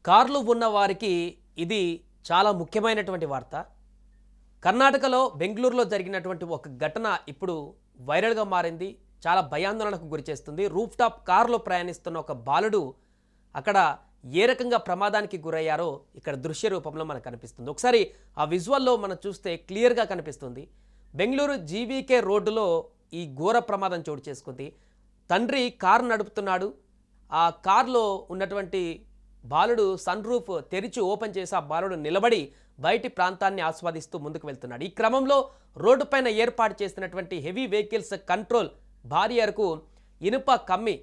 కార్లు ఉన్న వారికి ఇది చాలా ముఖ్యమైనటువంటి వార్త. కర్ణాటకలో బెంగుళూరులో జరిగినటువంటి ఒక ఘటన ఇప్పుడు వైరల్‌గా మారింది. చాలా భయాందోళనకు గురిచేస్తుంది. రూఫ్ టాప్ కార్‌లో ప్రయాణిస్తున్న ఒక బాలుడు అక్కడ ఏ రకంగా ప్రమాదానికి గురయ్యారో ఇక్కడ దృశ్య రూపంలో మనకు కనిపిస్తుంది. ఒకసారి ఆ విజువల్‌లో మనం చూస్తే క్లియర్‌గా కనిపిస్తుంది. బెంగుళూరు జీవీకే రోడ్డులో ఈ ఘోర ప్రమాదం చోటు చేసుకుంది. తండ్రి కారు నడుపుతున్నాడు. ఆ కార్‌లో ఉన్నటువంటి బాలుడు సన్ రూఫ్ తెరిచి ఓపెన్ చేసి ఆ బాలుడు నిలబడి బయటి ప్రాంతాన్ని ఆస్వాదిస్తూ ముందుకు వెళ్తున్నాడు. ఈ క్రమంలో రోడ్డు పైన ఏర్పాటు చేసినటువంటి హెవీ వెహికల్స్ కంట్రోల్ బారియర్కు ఇనుప కమ్మి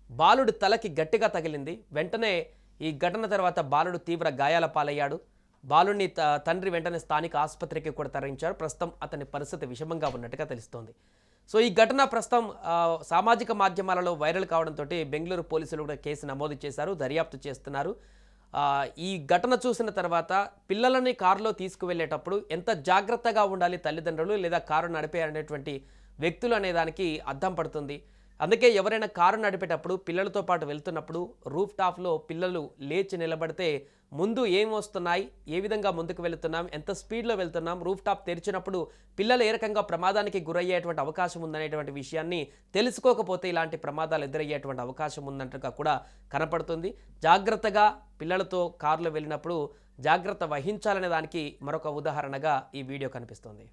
బాలుడు తలకి గట్టిగా తగిలింది. వెంటనే ఈ ఘటన తర్వాత బాలుడు తీవ్ర గాయాల పాలయ్యాడు. బాలుడిని తండ్రి వెంటనే స్థానిక ఆసుపత్రికి కూడా తరలించారు. ప్రస్తుతం అతని పరిస్థితి విషమంగా ఉన్నట్టుగా తెలుస్తోంది. సో ఈ ఘటన ప్రస్తుతం సామాజిక మాధ్యమాలలో వైరల్ కావడంతో బెంగళూరు పోలీసులు కూడా కేసు నమోదు చేశారు, దర్యాప్తు చేస్తున్నారు. ఈ ఘటన చూసిన తర్వాత పిల్లలని కారులో తీసుకువెళ్ళేటప్పుడు ఎంత జాగ్రత్తగా ఉండాలి తల్లిదండ్రులు లేదా కారు నడిపే అనేటువంటి వ్యక్తులు అనే దానికి అద్దం పడుతుంది. అందుకే ఎవరైనా కారు నడిపేటప్పుడు పిల్లలతో పాటు వెళ్తున్నప్పుడు రూఫ్ టాప్లో పిల్లలు లేచి నిలబడితే ముందు ఏం వస్తున్నాయి, ఏ విధంగా ముందుకు వెళుతున్నాం, ఎంత స్పీడ్లో వెళ్తున్నాం, రూఫ్ టాప్ తెరిచినప్పుడు పిల్లలు ఏ రకంగా ప్రమాదానికి గురయ్యేటువంటి అవకాశం ఉందనేటువంటి విషయాన్ని తెలుసుకోకపోతే ఇలాంటి ప్రమాదాలు ఎదురయ్యేటువంటి అవకాశం ఉందంటగా కూడా కనపడుతుంది. జాగ్రత్తగా పిల్లలతో కారులో వెళ్ళినప్పుడు జాగ్రత్త వహించాలనే దానికి మరొక ఉదాహరణగా ఈ వీడియో కనిపిస్తుంది.